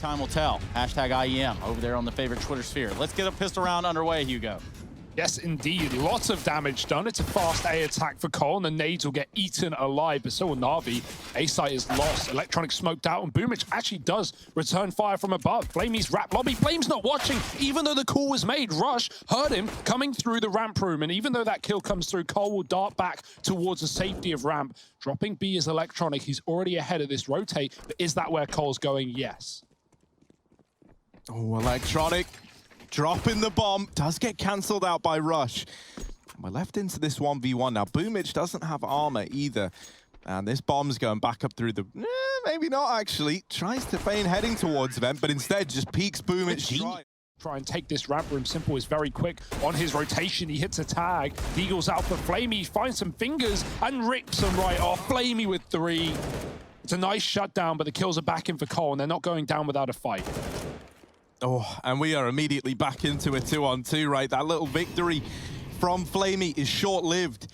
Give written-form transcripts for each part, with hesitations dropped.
time will tell. Hashtag IEM over there on the favorite Twitter sphere. Let's get a pistol round underway, Hugo. Yes, indeed. Lots of damage done. It's a fast A attack for Cole, and the nades will get eaten alive, but so will NaVi. A site is lost. Electronic smoked out, and Boomich actually does return fire from above. Flamey's wrap lobby. Flame's not watching, even though the call was made. Rush heard him coming through the ramp room, and even though that kill comes through, Cole will dart back towards the safety of ramp. Dropping B is Electronic. He's already ahead of this rotate, but is that where Cole's going? Yes. Oh, Electronic. Dropping the bomb, does get cancelled out by Rush. We're left into this 1v1 now. Boomich doesn't have armor either. And this bomb's going back up through the... maybe not, actually. Tries to feign heading towards Vent, but instead just peeks Boomich. Try and take this ramp room. Simple is very quick on his rotation. He hits a tag. Eagles out for Flamey. He finds some fingers and rips them right off. Flamey with 3. It's a nice shutdown, but the kills are back in for Cole, and they're not going down without a fight. Oh, and we are immediately back into a 2-on-2, right? That little victory from Flamey is short-lived.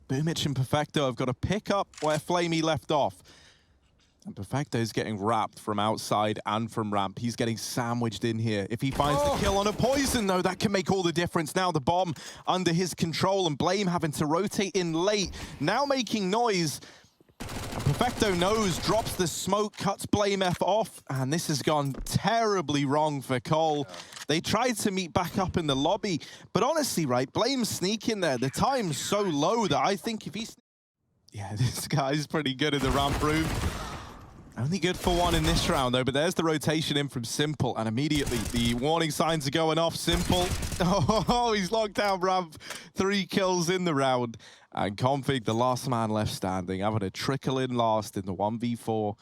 Boomich and Perfecto have got to pick up where Flamey left off. And Perfecto is getting wrapped from outside and from ramp. He's getting sandwiched in here. If he finds the kill on a poison, though, that can make all the difference. Now the bomb under his control, and Blame having to rotate in late. Now making noise. And Perfecto knows, drops the smoke, cuts Blame F off, and this has gone terribly wrong for Cole. They tried to meet back up in the lobby, but honestly, right, Blame's sneaking there. The time's so low that I think if he's... Yeah, this guy's pretty good in the ramp room. Only good for 1 in this round, though, but there's the rotation in from Simple, and immediately the warning signs are going off. Simple, oh, he's locked down ramp. 3 kills in the round. And Config, the last man left standing, having a trickle in last in the 1v4.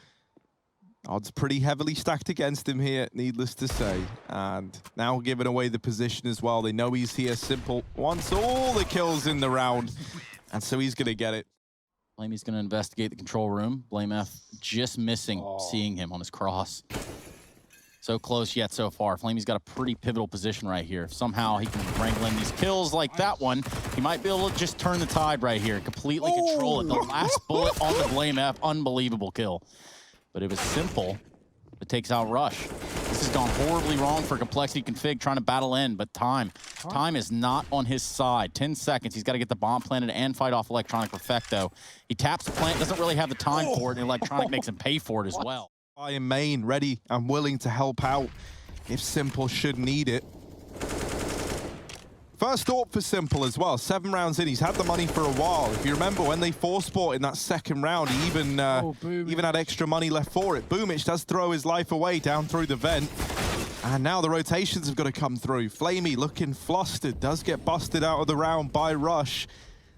Odds pretty heavily stacked against him here, needless to say. And now giving away the position as well. They know he's here. Simple wants all the kills in the round, and so he's going to get it. Flamey's going to investigate the control room. Blame F just missing seeing him on his cross. So close yet so far. Flamey's got a pretty pivotal position right here. If somehow he can wrangle in these kills like that one, he might be able to just turn the tide right here, completely control it. The last bullet on the Blame F, unbelievable kill. But it was Simple that takes out Rush. This has gone horribly wrong for Complexity Config trying to battle in, but time is not on his side. 10 seconds, he's got to get the bomb planted and fight off Electronic Perfecto. He taps the plant, doesn't really have the time for it, and Electronic makes him pay for it as well. I am main, ready and willing to help out if Simple should need it. First AWP for Simple as well. 7 rounds in, he's had the money for a while. If you remember when they force bought in that second round, he even had extra money left for it. Boomich does throw his life away down through the vent. And now the rotations have got to come through. Flamey looking flustered, does get busted out of the round by Rush.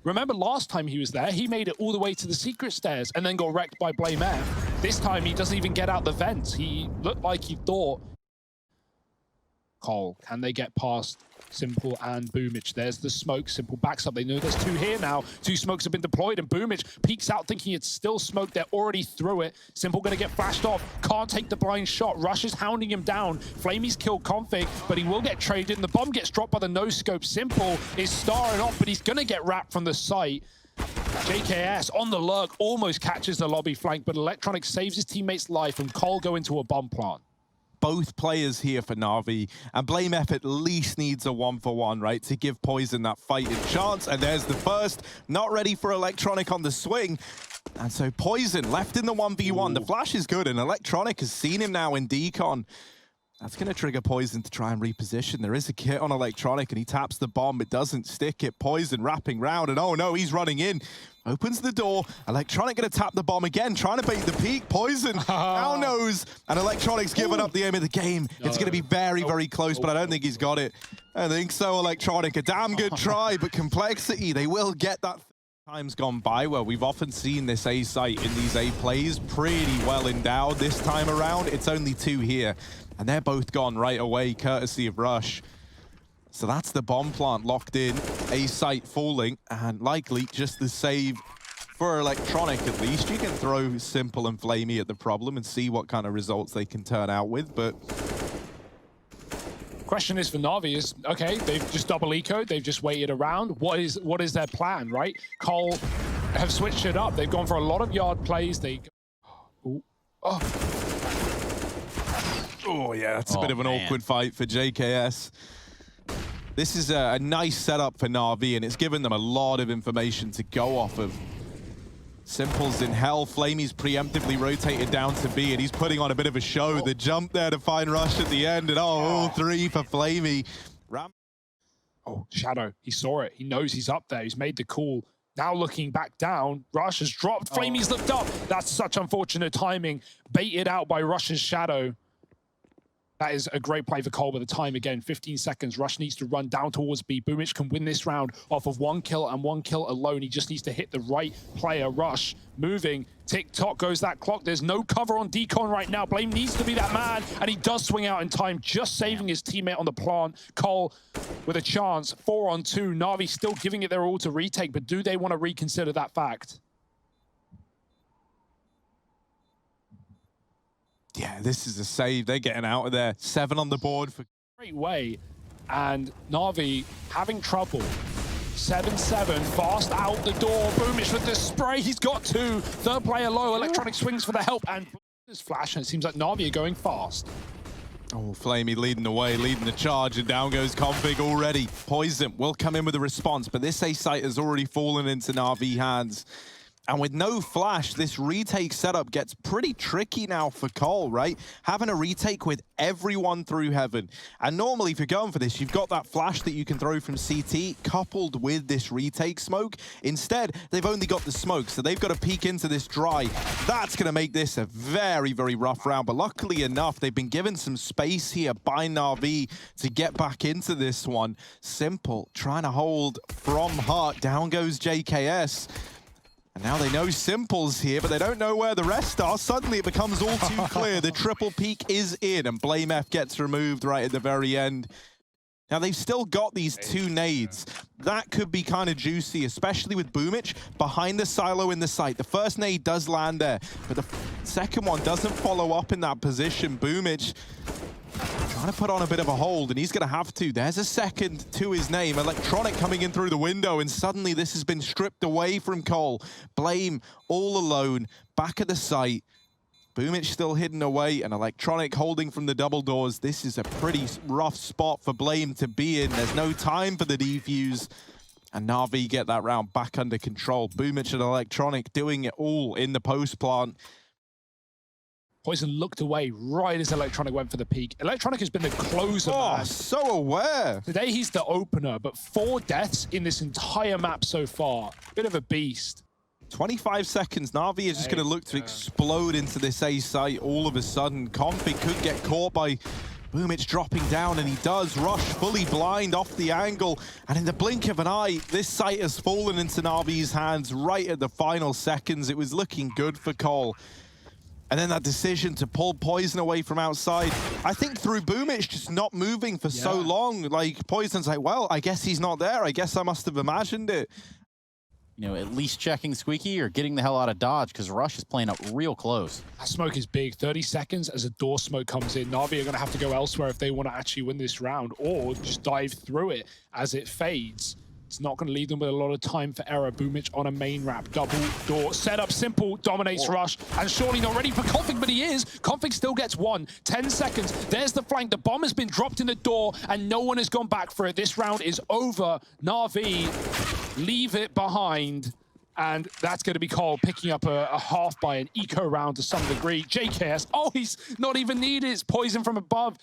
Remember last time he was there, he made it all the way to the secret stairs and then got wrecked by Blame F. This time he doesn't even get out the vents. He looked like he thought. Cole, can they get past Simple and Boomich? There's the smoke. Simple backs up. They know there's 2 here now. 2 smokes have been deployed, and Boomich peeks out thinking it's still smoke. They're already through it. Simple going to get flashed off. Can't take the blind shot. Rush is hounding him down. Flamey's killed Config, but he will get traded, and the bomb gets dropped by the no-scope. Simple is starring off, but he's going to get wrapped from the site. JKS on the lurk almost catches the lobby flank, but Electronic saves his teammate's life, and Cole go into a bomb plant. Both players here for NaVi, and Blame F at least needs a 1-for-1, right, to give Poison that fighting chance. And there's the first, not ready for Electronic on the swing. And so Poison left in the 1v1. The flash is good, and Electronic has seen him now in decon. That's going to trigger Poison to try and reposition. There is a kit on Electronic, and he taps the bomb. It doesn't stick it. Poison wrapping round, and oh no, he's running in. Opens the door. Electronic going to tap the bomb again, trying to bait the peak. Poison now knows, and Electronic's given up the aim of the game. It's going to be very, very close, but I don't think he's got it. I think so, Electronic. A damn good try, but Complexity, they will get that. Time's gone by where we've often seen this A site in these A plays pretty well endowed. This time around, it's only 2 here, and they're both gone right away, courtesy of Rush. So that's the bomb plant locked in, A site falling, and likely just the save for Electronic at least. You can throw Simple and Flamey at the problem and see what kind of results they can turn out with, but... Question is for NaVi is, okay, they've just double ecoed, they've just waited around. What is their plan, right? Cole have switched it up. They've gone for a lot of yard plays. They Oh, yeah, that's a bit of an awkward fight for JKS. This is a nice setup for NaVi, and it's given them a lot of information to go off of. Simple's in hell. Flamey's preemptively rotated down to B, and he's putting on a bit of a show. The jump there to find Rush at the end, and all three for Flamey. Oh, Shadow, he saw it. He knows he's up there. He's made the call. Now looking back down, Rush has dropped. Flamey's looked up. That's such unfortunate timing. Baited out by Rush's Shadow. That is a great play for Cole with the time again. 15 seconds. Rush needs to run down towards B. Boomich can win this round off of 1 kill and 1 kill alone. He just needs to hit the right player. Rush moving. Tick-tock goes that clock. There's no cover on Decon right now. Blame needs to be that man, and he does swing out in time, just saving his teammate on the plant. Cole with a chance. 4 on 2. NaVi still giving it their all to retake, but do they want to reconsider that fact? Yeah, this is a save. They're getting out of there. 7 on the board for great way, and NaVi having trouble. 7-7, fast out the door. Boomich with the spray. He's got 2. Third player low. Electronic swings for the help, and this flash, and it seems like NaVi are going fast. Oh, Flamey leading the way, leading the charge, and down goes Config already. Poison will come in with a response, but this A site has already fallen into NaVi hands. And with no flash, this retake setup gets pretty tricky now for Cole, right? Having a retake with everyone through heaven. And normally, if you're going for this, you've got that flash that you can throw from CT coupled with this retake smoke. Instead, they've only got the smoke, so they've got to peek into this dry. That's going to make this a very, very rough round. But luckily enough, they've been given some space here by NaVi to get back into this one. Simple, trying to hold from heart. Down goes JKS. And now they know Simple's here, but they don't know where the rest are. Suddenly it becomes all too clear. The triple peak is in, and Blame F gets removed right at the very end. Now they've still got these 2 nades. That could be kind of juicy, especially with Boomich behind the silo in the site. The first nade does land there, but the second one doesn't follow up in that position. Boomich trying to put on a bit of a hold, and he's going to have to. There's a second to his name. Electronic coming in through the window, and suddenly this has been stripped away from Cole. Blame all alone, back at the site. Boomich still hidden away, and Electronic holding from the double doors. This is a pretty rough spot for Blame to be in. There's no time for the defuse. And NaVi get that round back under control. Boomich and Electronic doing it all in the post plant. Poison looked away right as Electronic went for the peak. Electronic has been the closer, Oh, man. so aware. Today he's the opener, but 4 deaths in this entire map so far. Bit of a beast. 25 seconds. NaVi is just going to look to explode into this A site all of a sudden. Config could get caught by Boomich dropping down, and he does. Rush fully blind off the angle, and in the blink of an eye, this site has fallen into NaVi's hands right at the final seconds. It was looking good for Cole. And then that decision to pull Poison away from outside, I think through Boomich just not moving for so long. Like, Poison's like, well, I guess he's not there. I guess I must have imagined it. You know, at least checking Squeaky or getting the hell out of dodge, because Rush is playing up real close. That smoke is big. 30 seconds as a door smoke comes in. NaVi are going to have to go elsewhere if they want to actually win this round, or just dive through it as it fades. It's not going to leave them with a lot of time for error. Boomich on a main wrap. Double door setup. Simple dominates Rush. And surely not ready for Config, but he is. Config still gets 1. 10 seconds. There's the flank. The bomb has been dropped in the door, and no one has gone back for it. This round is over. NaVi leave it behind. And that's going to be Cole picking up a half by an eco round to some degree. JKS, oh, he's not even needed. It's Poison from above.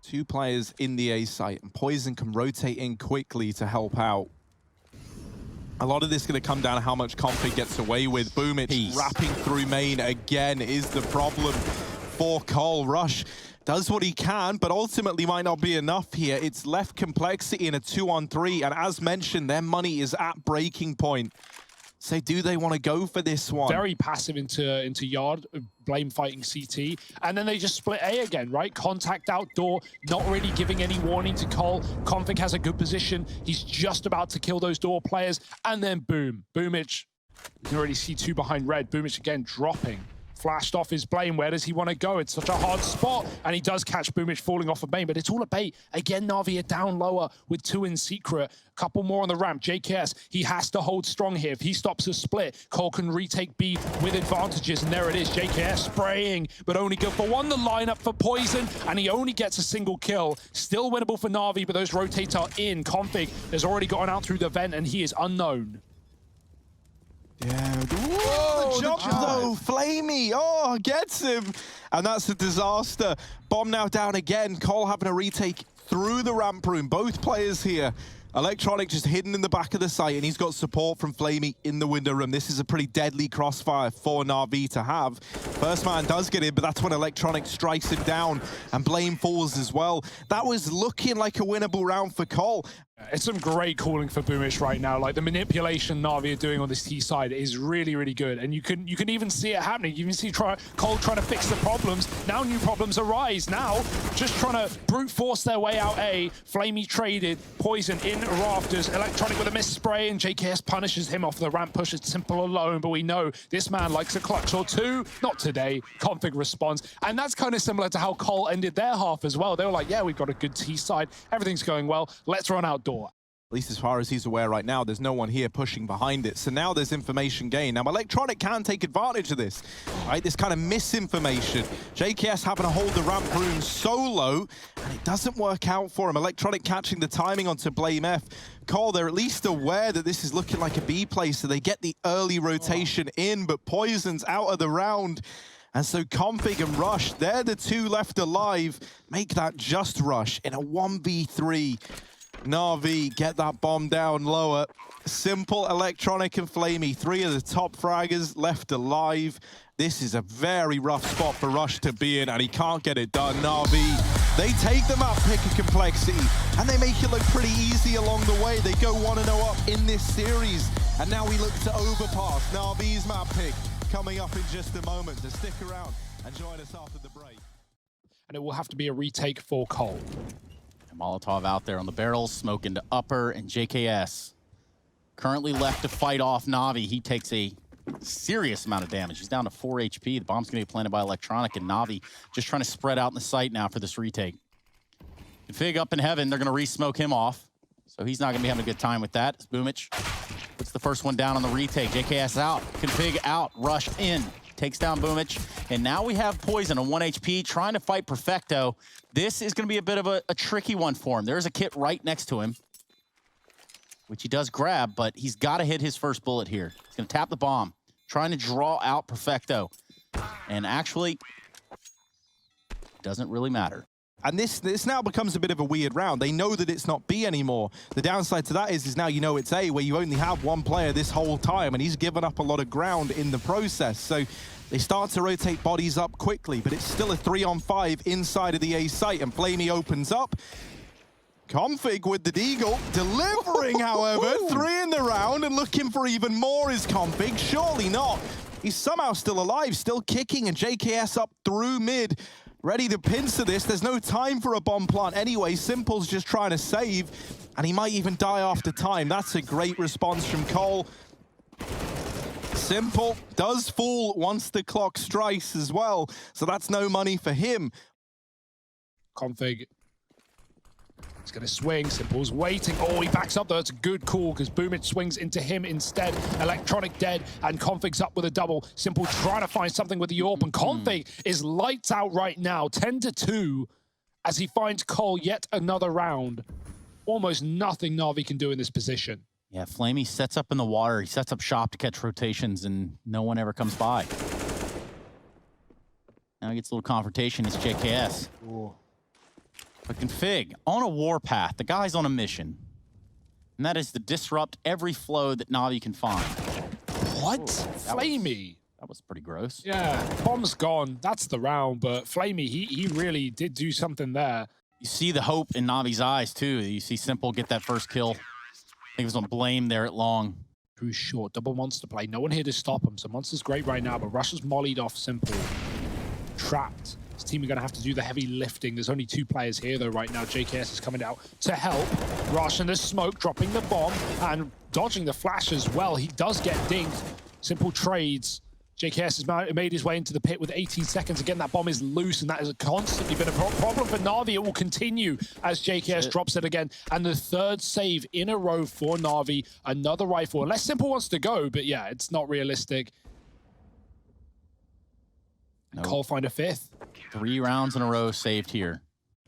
2 players in the A site, and Poison can rotate in quickly to help out. A lot of this is going to come down to how much Config gets away with. Boomich wrapping through main again is the problem for Cole. Rush does what he can, but ultimately might not be enough here. It's left complexity in a 2-on-3, and as mentioned, their money is at breaking point. So do they want to go for this one? Very passive into yard, Blame fighting CT. And then they just split A again, right? Contact outdoor, not really giving any warning to Cole. Config has a good position. He's just about to kill those door players. And then boom, Boomich. You can already see 2 behind red. Boomich again dropping. Flashed off his Blame. Where does he want to go? It's such a hard spot. And he does catch Boomich falling off of main, but it's all a bait. Again, NaVi are down lower with 2 in secret. Couple more on the ramp. JKS, he has to hold strong here. If he stops a split, Cole can retake B with advantages. And there it is. JKS spraying, but only good for 1. The lineup for Poison, and he only gets a single kill. Still winnable for NaVi, but those rotates are in. Config has already gotten out through the vent, and he is unknown. Yeah. Whoa, the jump though. Flamey. Oh, gets him. And that's a disaster. Bomb now down again. Cole having a retake through the ramp room. Both players here. Electronic just hidden in the back of the site, and he's got support from Flamey in the window room. This is a pretty deadly crossfire for NaVi to have. First man does get in, but that's when Electronic strikes him down, and Blame falls as well. That was looking like a winnable round for Cole. It's some great calling for Boomich right now. Like, the manipulation NaVi are doing on this T side is really, really good. And you can even see it happening. You can see Cole trying to fix the problems. Now new problems arise. Now just trying to brute force their way out A. Flamey traded. Poison in rafters. Electronic with a miss spray, and JKS punishes him off the ramp. Pushes Simple alone, but we know this man likes a clutch or 2. Not today. Config responds. And that's kind of similar to how Cole ended their half as well. They were like, yeah, we've got a good T side. Everything's going well. Let's run outdoors. At least as far as he's aware right now, there's no one here pushing behind it. So now there's information gain. Now Electronic can take advantage of this, right? This kind of misinformation. JKS having to hold the ramp room solo, and it doesn't work out for him. Electronic catching the timing onto Blame F. Cole, they're at least aware that this is looking like a B play, so they get the early rotation in, but Poison's out of the round. And so Config and Rush, they're the 2 left alive. Make that just Rush in a 1v3. NaVi get that bomb down lower. Simple, Electronic, and Flamey, 3 of the top fraggers left alive. This is a very rough spot for Rush to be in, and he can't get it done. NaVi, they take the map pick of complexity, and they make it look pretty easy along the way. They go 1-0 up in this series, and now we look to overpass NaVi's map pick coming up in just a moment. So stick around and join us after the break. And it will have to be a retake for Cole. Molotov out there on the barrels, smoke into upper, and JKS currently left to fight off NaVi. He takes a serious amount of damage. He's down to 4 HP. The bomb's going to be planted by Electronic, and NaVi just trying to spread out in the site now for this retake. Config up in heaven. They're going to re-smoke him off, so he's not going to be having a good time with that. Boomich puts the first one down on the retake. JKS out. Config out. Rush in. Takes down Boomich. And now we have Poison on 1 HP trying to fight Perfecto. This is going to be a bit of a tricky one for him. There's a kit right next to him, which he does grab, but he's got to hit his first bullet here. He's going to tap the bomb, trying to draw out Perfecto. And actually, doesn't really matter. And this now becomes a bit of a weird round. They know that it's not B anymore. The downside to that is now you know it's A, where you only have 1 player this whole time, and he's given up a lot of ground in the process. So they start to rotate bodies up quickly, but it's still a 3-on-5 inside of the A site, and Flamey opens up. Config with the deagle, delivering, however, 3 in the round, and looking for even more is Config. Surely not. He's somehow still alive, still kicking, and JKS up through mid. Ready to pincer this. There's no time for a bomb plant anyway. Simple's just trying to save, and he might even die after time. That's a great response from Cole. Simple does fall once the clock strikes as well, so that's no money for him. Config. He's going to swing. Simple's waiting. Oh, he backs up, though. It's a good call because Boomich swings into him instead. Electronic dead, and Config's up with a double. Simple trying to find something with the AWP, and Config is lights out right now, 10-2, as he finds Cole yet another round. Almost nothing NaVi can do in this position. Yeah, Flamey sets up in the water. He sets up shop to catch rotations, and no one ever comes by. Now he gets a little confrontation. It's JKS. Ooh. But Config, on a warpath, the guy's on a mission. And that is to disrupt every flow that NaVi can find. What? Flamey. That was pretty gross. Yeah, bomb's gone. That's the round, but Flamey, he really did do something there. You see the hope in Navi's eyes, too. You see Simple get that first kill. I think it was on Blame there at long. Too short. Double Monster play. No one here to stop him. So Monster's great right now, but Rush has mollied off Simple. Trapped. His team are going to have to do the heavy lifting. There's only 2 players here, though, right now. JKS is coming out to help. Rush in the smoke, dropping the bomb, and dodging the flash as well. He does get dinged. Simple trades. JKS has made his way into the pit with 18 seconds. Again, that bomb is loose, and that has constantly been a problem for NaVi. It will continue as JKS drops it again. And the third save in a row for NaVi. Another rifle. Unless Simple wants to go, but yeah, it's not realistic. And Cole find a fifth. 3 rounds in a row saved here.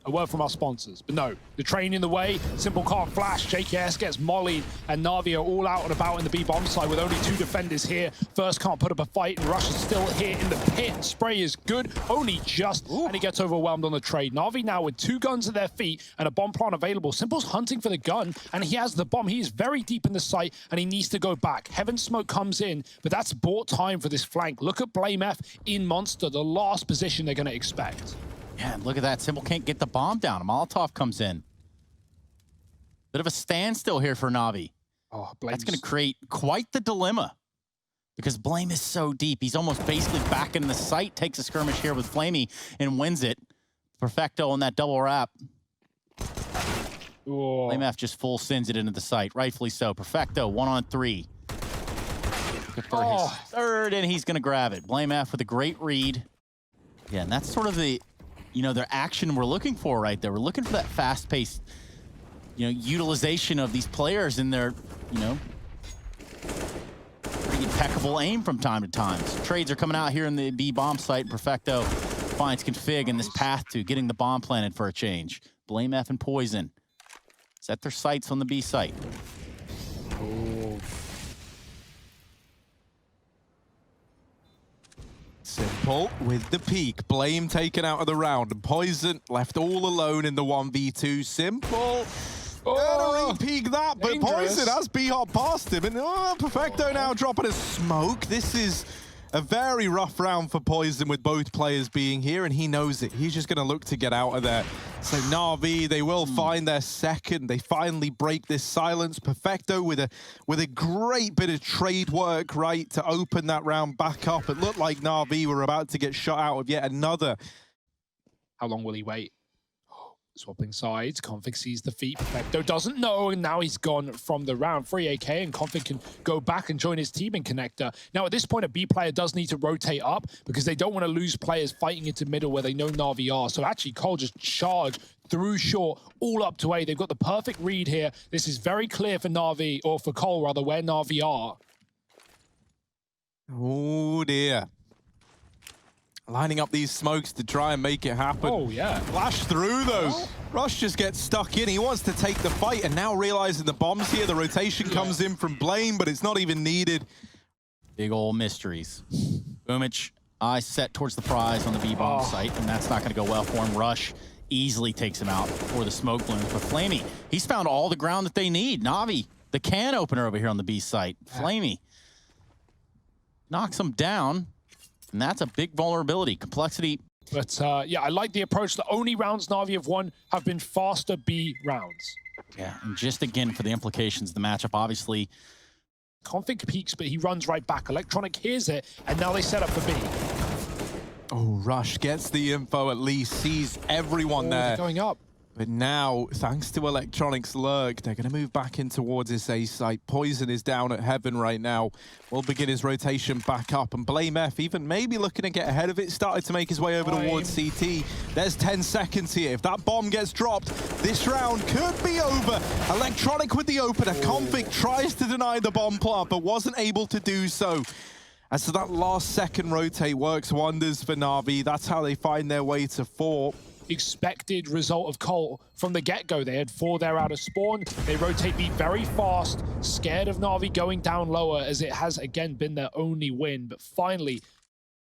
A word from our sponsors, but no, the train in the way, Simple can't flash, JKS gets mollied, and NaVi are all out and about in the B bomb side with only 2 defenders here. First can't put up a fight, and Rush is still here in the pit. Spray is good, only just, and he gets overwhelmed on the trade. NaVi now with 2 guns at their feet and a bomb plant available. Simple's hunting for the gun, and he has the bomb. He is very deep in the site, and he needs to go back. Heaven Smoke comes in, but that's bought time for this flank. Look at Blame F in Monster, the last position they're going to expect. Yeah, look at that. Simple can't get the bomb down. A Molotov comes in. Bit of a standstill here for NaVi. Oh, that's going to create quite the dilemma because Blame is so deep. He's almost basically back in the site, takes a skirmish here with Flamey and wins it. Perfecto on that double wrap. Blame F just full sends it into the site. Rightfully so. Perfecto, 1-on-3. For his third, and he's going to grab it. Blame F with a great read. Yeah, and that's sort of the... their action we're looking for right there. We're looking for that fast-paced, utilization of these players in their, pretty impeccable aim from time to time. So trades are coming out here in the B bomb site. Perfecto finds Config in this path to getting the bomb planted for a change. Blame F and Poison set their sights on the B site. Simple with the peak. Blame taken out of the round. And Poison left all alone in the 1v2. Simple. Gonna re-peek that, but Poison has B-hop past him. And Perfecto now dropping a smoke. This is a very rough round for Poison with both players being here, and he knows it. He's just going to look to get out of there. So NaVi, they will find their second. They finally break this silence. Perfecto with a great bit of trade work, right, to open that round back up. It looked like NaVi were about to get shot out of yet another. How long will he wait? Swapping sides, Config sees the feet, Perfecto doesn't know, and now he's gone from the round. Free AK, and Config can go back and join his team in Connector. Now, at this point, a B player does need to rotate up because they don't want to lose players fighting into middle where they know NaVi are. So actually, Cole just charged through short, all up to A. They've got the perfect read here. This is very clear for NaVi, or for Cole, rather, where NaVi are. Oh, dear. Lining up these smokes to try and make it happen. Oh, yeah. Flash through, though. Rush just gets stuck in. He wants to take the fight, and now realizing the bomb's here, the rotation comes in from Blame, but it's not even needed. Big old mysteries. Boomich, eyes set towards the prize on the B-bomb site, and that's not going to go well for him. Rush easily takes him out before the smoke blooms. But Flamey, he's found all the ground that they need. NaVi, the can opener over here on the B site. Flamey knocks him down. And that's a big vulnerability. Complexity. But yeah, I like the approach. The only rounds NaVi have won have been faster B rounds. Yeah, and just again for the implications of the matchup, obviously. Config peaks, but he runs right back. Electronic hears it, and now they set up for B. Oh, Rush gets the info at least, sees everyone there. Going up. But now, thanks to Electronic's lurk, they're going to move back in towards this A site. Poison is down at Heaven right now. Will begin his rotation back up. And Blame F, even maybe looking to get ahead of it, started to make his way over towards CT. There's 10 seconds here. If that bomb gets dropped, this round could be over. Electronic with the opener. Config tries to deny the bomb plant, but wasn't able to do so. And so that last second rotate works wonders for NaVi. That's how they find their way to 4. Expected result of Cole from the get-go. They had 4 there out of spawn. They rotate B very fast, scared of NaVi going down lower, as it has again been their only win. But finally,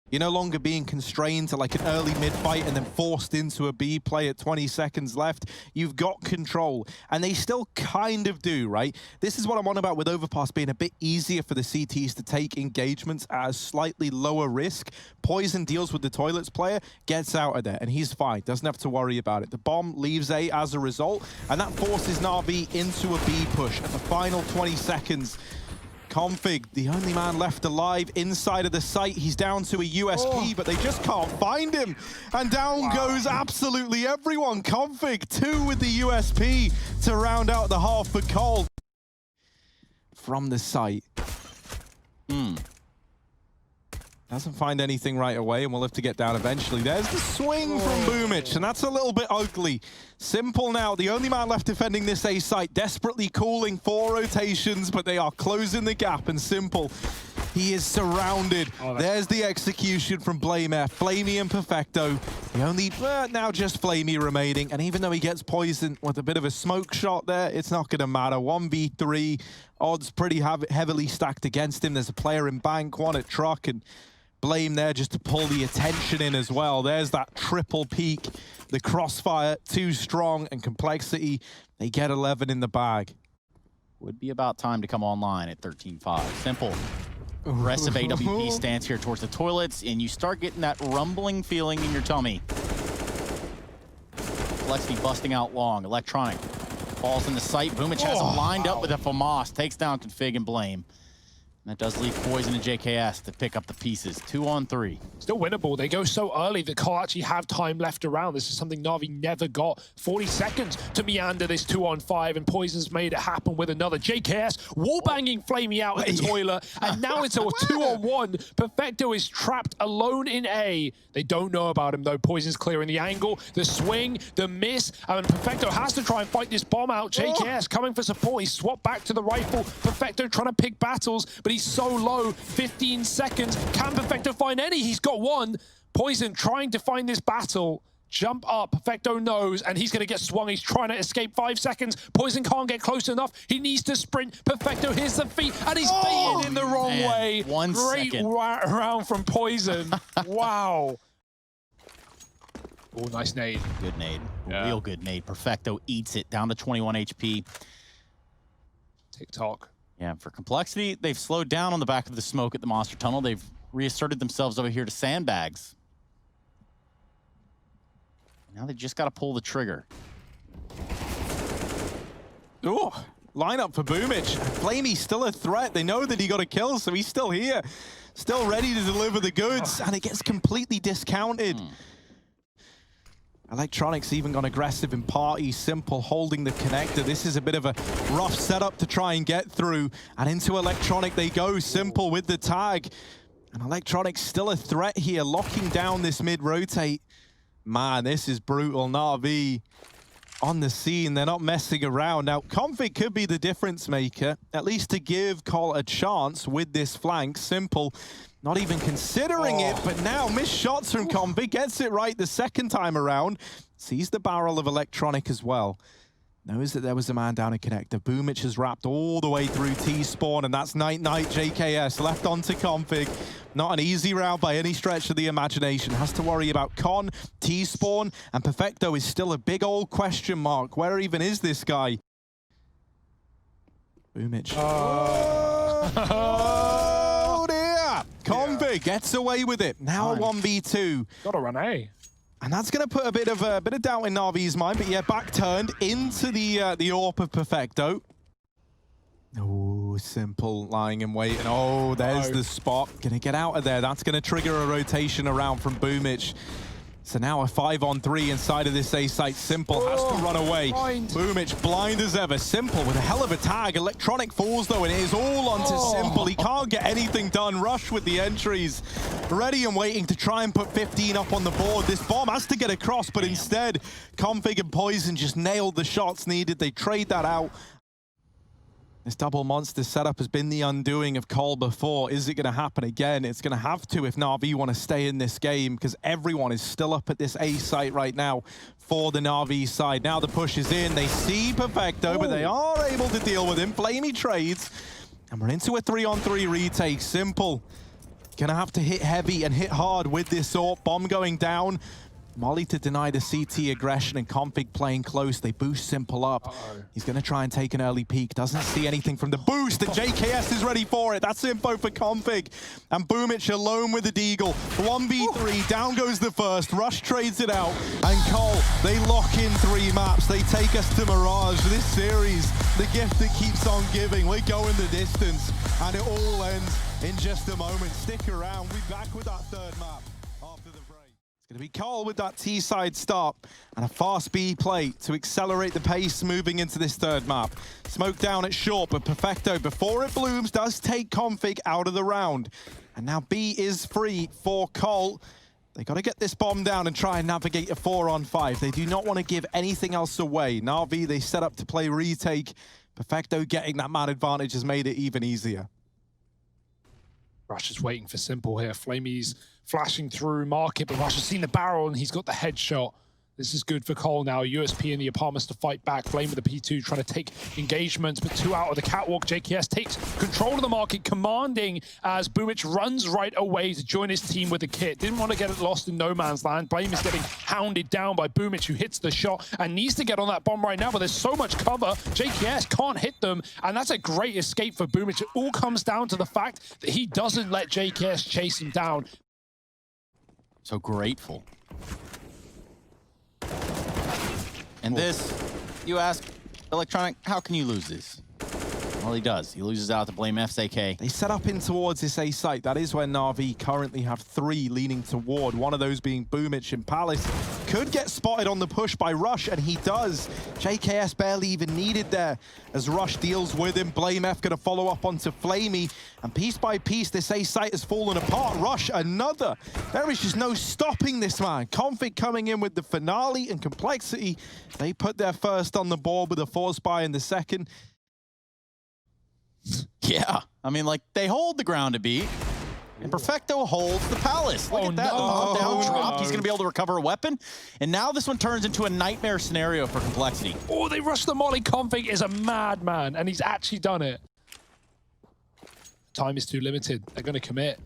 you're no longer being constrained to like an early mid-fight and then forced into a B play at 20 seconds left. You've got control, and they still kind of do, right? This is what I'm on about with Overpass being a bit easier for the CTs to take engagements at a slightly lower risk. Poison deals with the toilets player, gets out of there, and he's fine. Doesn't have to worry about it. The bomb leaves A as a result, and that forces NaVi into a B push at the final 20 seconds. Config, the only man left alive inside of the site. He's down to a USP, but they just can't find him. And down goes absolutely everyone. Config, 2 with the USP to round out the half for Cole. From the site. Doesn't find anything right away, and we'll have to get down eventually. There's the swing from Boomich, and that's a little bit ugly. Simple now, the only man left defending this A site, desperately calling for rotations, but they are closing the gap, and Simple, he is surrounded. There's the execution from Blamer, Flamey and Perfecto. The only, now just Flamey remaining, and even though he gets poisoned with a bit of a smoke shot there, it's not going to matter. 1v3, odds pretty heavily stacked against him. There's a player in bank, one at truck, and Blame there just to pull the attention in as well. There's that triple peak. The crossfire, too strong, and complexity. They get 11 in the bag. Would be about time to come online at 13-5. Simple. Aggressive AWP stance here towards the toilets, and you start getting that rumbling feeling in your tummy. Complexity busting out long. Electronic falls into sight. Boomich has him lined up with a FAMAS. Takes down Config and Blame. And that does leave Poison and JKS to pick up the pieces. 2-on-3. Still winnable. They go so early that can't actually have time left around. This is something NaVi never got. 40 seconds to meander this 2-on-5, and Poison's made it happen with another. JKS wallbanging Flamey out of the toilet, and now it's a 2-on-1. Perfecto is trapped alone in A. They don't know about him though. Poison's clearing the angle, the swing, the miss, and Perfecto has to try and fight this bomb out. JKS coming for support. He's swapped back to the rifle. Perfecto trying to pick battles, but he's so low. 15 seconds. Can Perfecto find any? He's got one. Poison trying to find this battle. Jump up. Perfecto knows, and he's going to get swung. He's trying to escape. 5 seconds. Poison can't get close enough. He needs to sprint. Perfecto hears the feet, and he's baited in the wrong way. Great round from Poison. Wow. Oh, nice nade. Good nade. Real good nade. Perfecto eats it down to 21 HP. TikTok. Yeah, for complexity, they've slowed down on the back of the smoke at the monster tunnel. They've reasserted themselves over here to sandbags. Now they just got to pull the trigger. Oh, lineup for Boomich. Flamey's still a threat. They know that he got a kill, so he's still here. Still ready to deliver the goods, and it gets completely discounted. Electronics even gone aggressive in party. Simple holding the connector. This is a bit of a rough setup to try and get through. And into Electronic they go. Simple with the tag. And Electronics still a threat here, locking down this mid-rotate. Man, this is brutal. NaVi on the scene. They're not messing around. Now, Config could be the difference maker, at least to give Cole a chance with this flank. Simple. Not even considering it, but now missed shots from Config. Gets it right the second time around. Sees the barrel of Electronic as well. Knows that there was a man down in connector. Boomich has wrapped all the way through T-spawn, and that's Night-Night JKS left onto Config. Not an easy round by any stretch of the imagination. Has to worry about Con, T-spawn, and Perfecto is still a big old question mark. Where even is this guy? Boomich. Config gets away with it. Now a 1v2. Gotta run A. And that's going to put a bit of doubt in NaVi's mind. But yeah, back turned into the AWP of Perfecto. Oh, Simple lying in wait. And oh, there's the spot. Gonna get out of there. That's going to trigger a rotation around from Boomich. So now a 5-on-3 inside of this A site. Simple has to run away. Boomich blind as ever. Simple with a hell of a tag. Electronic falls though, and it is all onto Simple. He can't get anything done. Rush with the entries. Ready and waiting to try and put 15 up on the board. This bomb has to get across, but instead, Config and Poison just nailed the shots needed. They trade that out. This double monster setup has been the undoing of Cole before. Is it going to happen again? It's going to have to if NaVi want to stay in this game, because everyone is still up at this A site right now for the NaVi side. Now the push is in. They see Perfecto, but they are able to deal with him. Flamey trades, and we're into a 3-on-3 retake. Simple. Going to have to hit heavy and hit hard with this AWP. Bomb going down. Molly to deny the CT aggression, and Config playing close. They boost Simple up. He's going to try and take an early peek. Doesn't see anything from the boost, and JKS is ready for it. That's info for Config. And Boomich alone with the Deagle. 1v3, down goes the first. Rush trades it out. And Cole, they lock in 3 maps. They take us to Mirage. This series, the gift that keeps on giving. We're going the distance, and it all ends in just a moment. Stick around. We'll be back with that 3rd map after the break. Going to be Cole with that T-side stop and a fast B play to accelerate the pace moving into this third map. Smoke down at short, but Perfecto, before it blooms, does take Config out of the round. And now B is free for Cole. They got to get this bomb down and try and navigate a 4-on-5. They do not want to give anything else away. NaVi, they set up to play retake. Perfecto getting that man advantage has made it even easier. Rush is waiting for Simple here. Flamey's flashing through market, but Rush has seen the barrel and he's got the headshot. This is good for Cole now. USP in the apartments to fight back. Flame with the P2 trying to take engagements, but 2 out of the catwalk. JKS takes control of the market, commanding as Boomich runs right away to join his team with the kit. Didn't want to get it lost in no man's land. Blame is getting hounded down by Boomich, who hits the shot and needs to get on that bomb right now, but there's so much cover. JKS can't hit them, and that's a great escape for Boomich. It all comes down to the fact that he doesn't let JKS chase him down. So grateful. And this, you ask, Electronic, how can you lose this? Well, he does. He loses out to Blame F's AK. They set up in towards this A site. That is where NaVi currently have 3 leaning toward. One of those being Boomich and Palace. Could get spotted on the push by Rush, and he does. JKS barely even needed there as Rush deals with him. Blame F going to follow up onto Flamey. And piece by piece, this A site has fallen apart. Rush, another. There is just no stopping this man. Config coming in with the finale and complexity. They put their first on the board with a force buy in the second. Yeah, I mean, like, they hold the ground to beat, and Perfecto holds the Palace. Look at that. No. The down drop. No. He's going to be able to recover a weapon, and now this one turns into a nightmare scenario for complexity. Oh, they rush the molly. Config is a madman, and he's actually done it. Time is too limited. They're going to commit.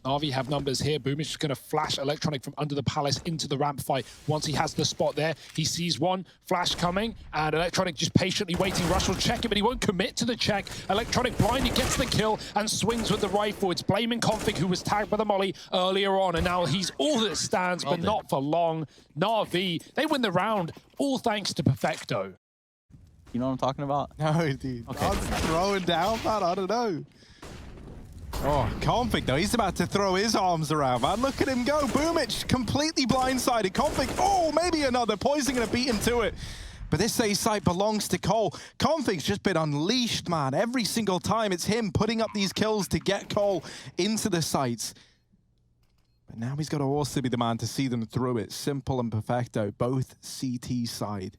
NaVi have numbers here. Boomich is going to flash Electronic from under the Palace into the ramp fight. Once he has the spot there, he sees one flash coming, and Electronic just patiently waiting. Rush will check him, but he won't commit to the check. Electronic blind, he gets the kill and swings with the rifle. It's blaming Config, who was tagged by the molly earlier on, and now he's all that stands, but not for long. NaVi, they win the round, all thanks to Perfecto. You know what I'm talking about? No, dude. Okay. I'm throwing down, man. I don't know. Oh, Config, though, he's about to throw his arms around, man. Look at him go. Boomich completely blindsided. Config, oh, maybe another. Poison going to beat him to it. But this A site belongs to Cole. Config's just been unleashed, man. Every single time it's him putting up these kills to get Cole into the sites. But now he's got to also be the man to see them through it. Simple and Perfecto, both CT side.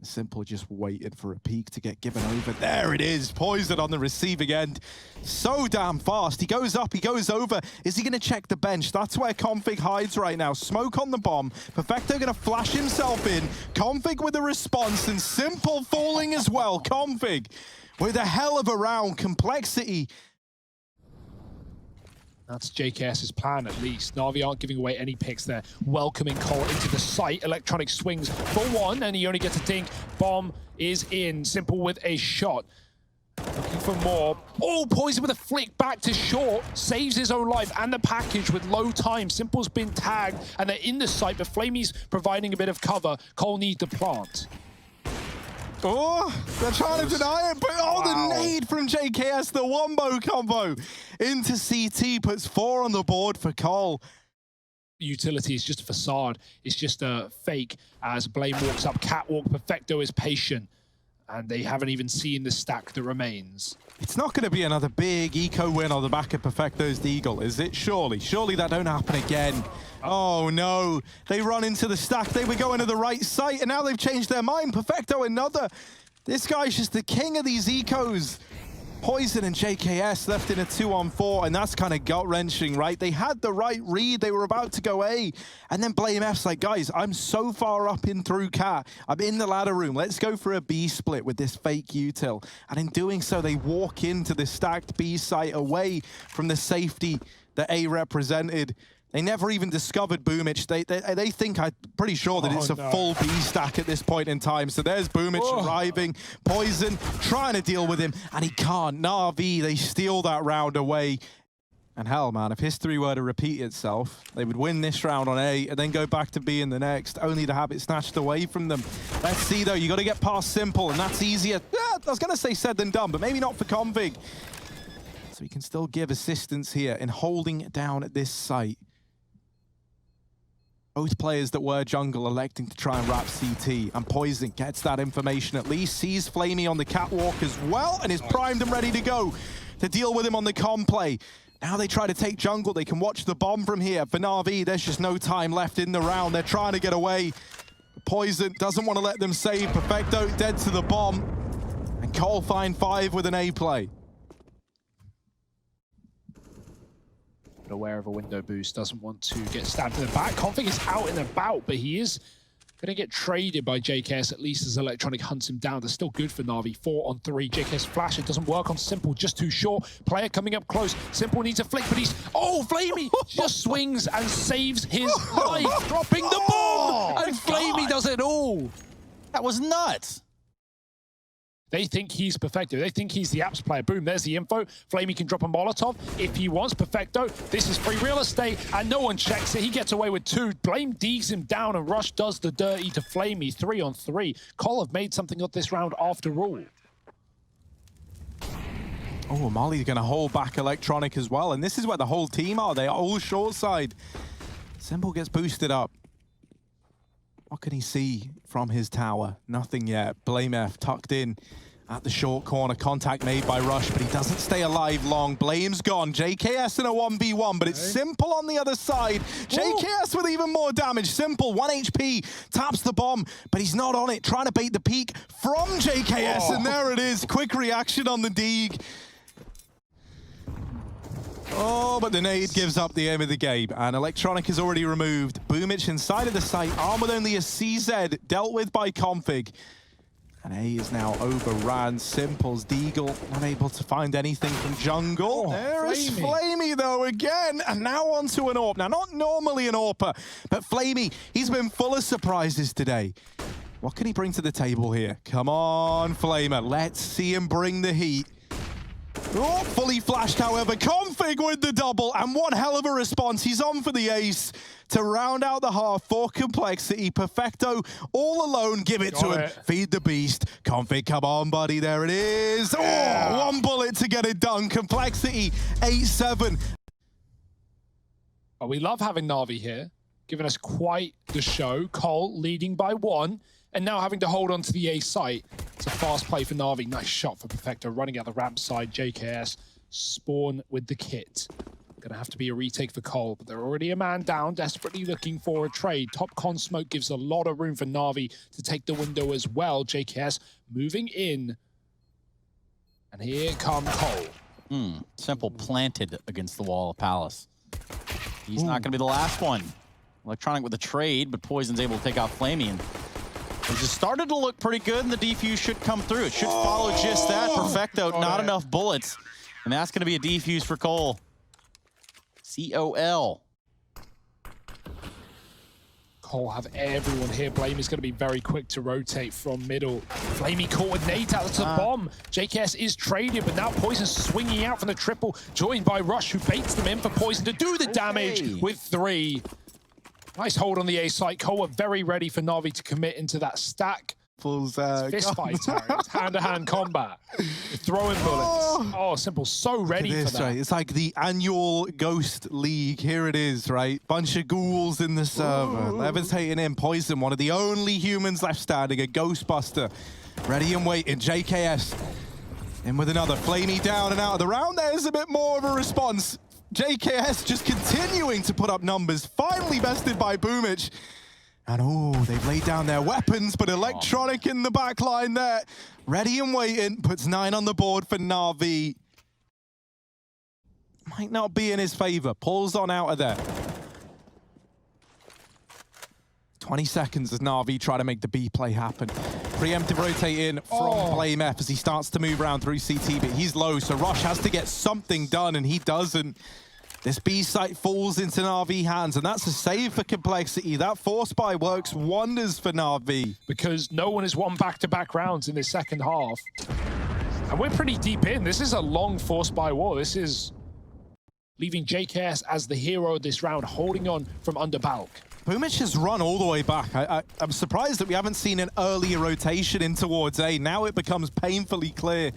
Simple just waited for a peek to get given over. There it is, Poison on the receiving end. So damn fast. He goes up, he goes over. Is he going to check the bench? That's where Config hides right now. Smoke on the bomb. Perfecto going to flash himself in. Config with a response, and Simple falling as well. Config with a hell of a round. Complexity. That's JKS's plan, at least. NaVi aren't giving away any picks there. Welcoming Cole into the site. Electronic swings for one, and he only gets a dink. Bomb is in. Simple with a shot. Looking for more. Oh, Poison with a flick back to short. Saves his own life and the package with low time. Simple's been tagged, and they're in the site, but Flamey's providing a bit of cover. Cole needs the plant. Oh, they're trying to deny it, but oh, the nade from JKS, the wombo combo into CT puts 4 on the board for Cole. Utility is just a facade. It's just a fake as Blame walks up catwalk. Perfecto is patient, and they haven't even seen the stack that remains. It's not going to be another big eco win on the back of Perfecto's Deagle, is it? Surely that don't happen again. Oh no, they run into the stack. They were going to the right site, and now they've changed their mind. Perfecto another. This guy's just the king of these ecos. Poison and JKS left in a 2-on-4, and that's kind of gut-wrenching, right? They had the right read. They were about to go A, and then Blame F's like, guys, I'm so far up in through cat. I'm in the ladder room. Let's go for a B split with this fake util. And in doing so, they walk into the stacked B site away from the safety that A represented. They never even discovered Boomich. They think, I'm pretty sure that it's a full B stack at this point in time. So there's Boomich arriving. Poison trying to deal with him, and he can't. NaVi, they steal that round away. And hell, man, if history were to repeat itself, they would win this round on A and then go back to B in the next, only to have it snatched away from them. Let's see, though. You got to get past Simple, and that's easier. I was going to say said than done, but maybe not for Config. So he can still give assistance here in holding down at this site. Both players that were jungle electing to try and wrap CT, and Poison gets that information at least, sees Flamey on the catwalk as well, and is primed and ready to go to deal with him on the comm play. Now they try to take jungle. They can watch the bomb from here. For NaVi, there's just no time left in the round. They're trying to get away. Poison doesn't want to let them save. Perfecto dead to the bomb. And Cole find 5 with an A play. Aware of a window boost, doesn't want to get stabbed in the back. Config is out and about, but he is going to get traded by JKS, at least as Electronic hunts him down. That's still good for NaVi. 4 on 3. JKS flash, it doesn't work on Simple, just too short. Player coming up close. Simple needs a flick, but he's... Oh, Flamey just swings and saves his life, dropping the bomb! And Flamey does it all. That was nuts. They think he's Perfecto. They think he's the apps player. Boom, there's the info. Flamey can drop a Molotov if he wants. Perfecto, this is free real estate, and no one checks it. He gets away with 2. Blame digs him down, and Rush does the dirty to Flamey. 3 on 3. Cole have made something of this round after all. Oh, Molly's going to hold back Electronic as well, and this is where the whole team are. They are all short side. Simple gets boosted up. What can he see from his tower? Nothing yet. BlameF tucked in at the short corner. Contact made by Rush, but he doesn't stay alive long. Blame's gone. JKS in a 1v1, but it's Simple on the other side. JKS with even more damage. Simple, 1 HP, taps the bomb, but he's not on it. Trying to bait the peek from JKS, and there it is. Quick reaction on the dig. Oh, but the nade gives up the aim of the game, and Electronic is already removed. Boomich inside of the site, armed with only a CZ, dealt with by Config. And A is now overran. Simple's Deagle, not able to find anything from jungle. Oh, there is Flamey, though, again, and now onto an AWP. Now, not normally an AWPer, but Flamey, he's been full of surprises today. What can he bring to the table here? Come on, Flamer, let's see him bring the heat. Oh, fully flashed, however. Config with the double, and one hell of a response. He's on for the ace to round out the half for Complexity. Perfecto all alone. Give it to him. Feed the beast. Config, come on, buddy. There it is. Oh, 1 bullet to get it done. Complexity, 8-7. Oh, we love having NaVi here, giving us quite the show. Cole leading by 1. And now having to hold on to the A site. It's a fast play for NaVi. Nice shot for Perfecto. Running out the ramp side. JKS spawn with the kit. Gonna have to be a retake for Cole, but they're already a man down, desperately looking for a trade. Top con smoke gives a lot of room for NaVi to take the window as well. JKS moving in. And here come Cole. Simple planted against the wall of Palace. He's not gonna be the last one. Electronic with a trade, but Poison's able to take out Flamey, and it just started to look pretty good, and the defuse should come through. It should follow just that. Perfecto, not enough bullets. And that's going to be a defuse for Cole. COL. Cole have everyone here. Blame is going to be very quick to rotate from middle. Flamey caught with nade out to the bomb. JKS is traded, but now Poison swinging out from the triple, joined by Rush, who baits them in for Poison to do the damage with 3. Nice hold on the A site. Cole are very ready for NaVi to commit into that stack. Fist fight, it's hand-to-hand combat. Throwing bullets. Oh, Simple, so ready for that. Right? It's like the annual Ghost League. Here it is, right? Bunch of ghouls in the server. Levitating in. Poison, one of the only humans left standing. A Ghostbuster. Ready and waiting. JKS in with another. Flamey down and out of the round. There's a bit more of a response. JKS just continuing to put up numbers. Finally bested by Boomich. And oh, they've laid down their weapons, but Electronic in the back line there. Ready and waiting. Puts 9 on the board for NaVi. Might not be in his favor. Pulls on out of there. 20 seconds as NaVi try to make the B play happen. Preemptive rotate in from BlameF as he starts to move around through CT, but he's low, so Rush has to get something done, and he doesn't. This B site falls into NaVi hands, and that's a save for Complexity. That force buy works wonders for NaVi. Because no one has won back-to-back rounds in this second half. And we're pretty deep in. This is a long force buy war. This is leaving JKS as the hero of this round, holding on from under Balk. Boomich has run all the way back. I'm surprised that we haven't seen an earlier rotation in towards A. Now it becomes painfully clear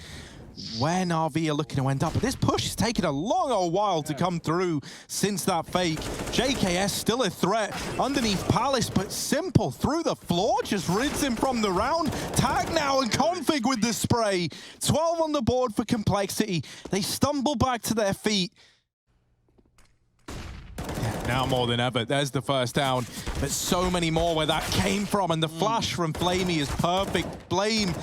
where NaVi are looking to end up. But this push has taken a long old while to come through since that fake. JKS still a threat underneath Palace, but Simple through the floor just rids him from the round. Tag now and Config with the spray. 12 on the board for Complexity. They stumble back to their feet. Now more than ever, there's the first down. But so many more where that came from, and the flash from Flamey is perfect. Blame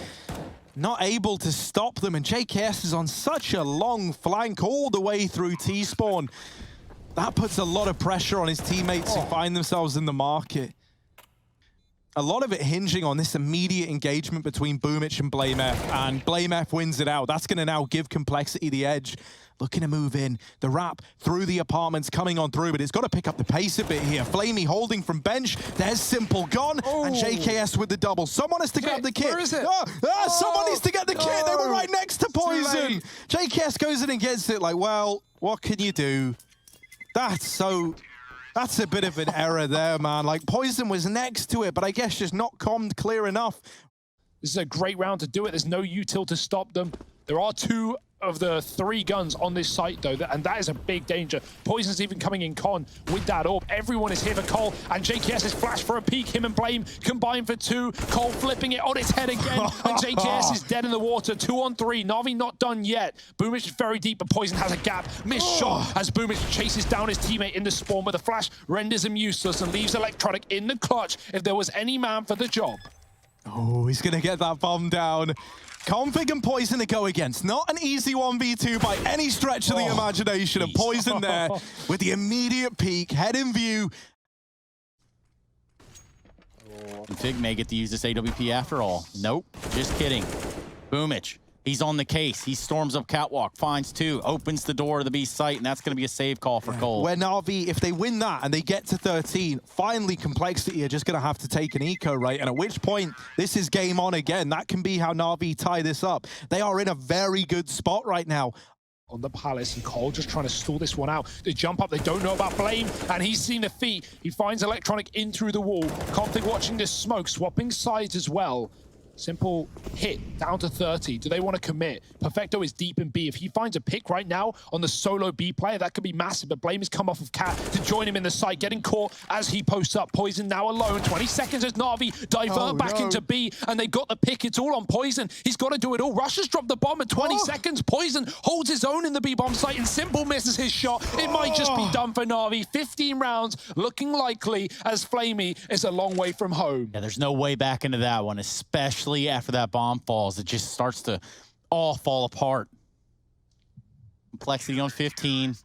not able to stop them, and JKS is on such a long flank all the way through T-spawn. That puts a lot of pressure on his teammates who find themselves in the market. A lot of it hinging on this immediate engagement between Boomich and BlameF, and BlameF wins it out. That's going to now give Complexity the edge. Looking to move in. The wrap through the apartments coming on through, but it's got to pick up the pace a bit here. Flamey holding from bench. There's Simple gone, and JKS with the double. Someone has to grab the kit. Where is it? Someone needs to get the kit. They were right next to Poison. JKS goes in and gets it. Like, well, what can you do? That's a bit of an error there, man. Like, Poison was next to it, but I guess just not commed clear enough. This is a great round to do it. There's no util to stop them. There are 2 of the 3 guns on this site, though, and that is a big danger. Poison's even coming in con with that orb. Everyone is here for Cole, and JKS is flashed for a peek. Him and Blame combined for 2. Cole flipping it on its head again, and JKS is dead in the water. 2 on 3. NaVi not done yet. Boomich is very deep, but Poison has a gap. Missed shot as Boomich chases down his teammate in the spawn, but the flash renders him useless and leaves Electronic in the clutch if there was any man for the job. Oh, he's going to get that bomb down. Config and Poison to go against. Not an easy 1v2 by any stretch of the imagination. And Poison there with the immediate peek, head in view. Config may get to use this AWP after all. Nope, just kidding. Boomich, he's on the case. He storms up catwalk, finds 2, opens the door to the B site, and that's going to be a save call for Cole. Where NaVi, if they win that and they get to 13, finally Complexity are just going to have to take an eco, right? And at which point, this is game on again. That can be how NaVi tie this up. They are in a very good spot right now. On the Palace, and Cole just trying to stall this one out. They jump up, they don't know about Blame, and he's seen the feet. He finds Electronic in through the wall. Config watching this smoke, swapping sides as well. Simple hit down to 30. Do they want to commit? Perfecto is deep in B. If he finds a pick right now on the solo B player, that could be massive. But Blame has come off of Cat to join him in the site, getting caught as he posts up. Poison now alone. 20 seconds as NaVi divert back into B, and they got the pick. It's all on Poison. He's got to do it all. Rush has dropped the bomb at 20 seconds. Poison holds his own in the B bomb site, and Simple misses his shot. It might just be done for NaVi. 15 rounds looking likely as Flamey is a long way from home. Yeah, there's no way back into that one, especially after that bomb falls. It just starts to all fall apart. Complexity on 15.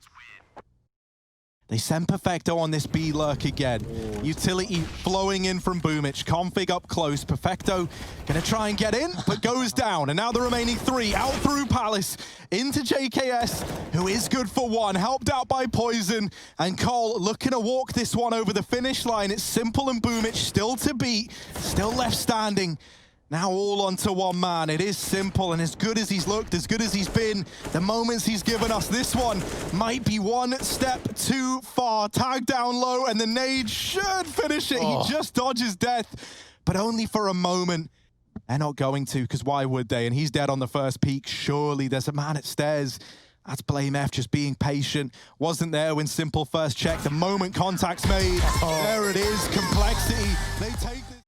They send Perfecto on this B lurk again. Utility flowing in from Boomich. Config up close. Perfecto gonna try and get in, but goes down. And now the remaining 3 out through Palace into JKS, who is good for 1, helped out by Poison. And Cole looking to walk this one over the finish line. It's Simple and Boomich still to beat, still left standing. Now all onto one man. It is Simple, and as good as he's looked, as good as he's been, the moments he's given us, this one might be one step too far. Tag down low, and the nade should finish it. He just dodges death, but only for a moment. They're not going to, because why would they? And he's dead on the first peak. Surely there's a man at stairs. That's BlameF just being patient. Wasn't there when Simple first checked. The moment contact's made, there it is. Complexity. They take this.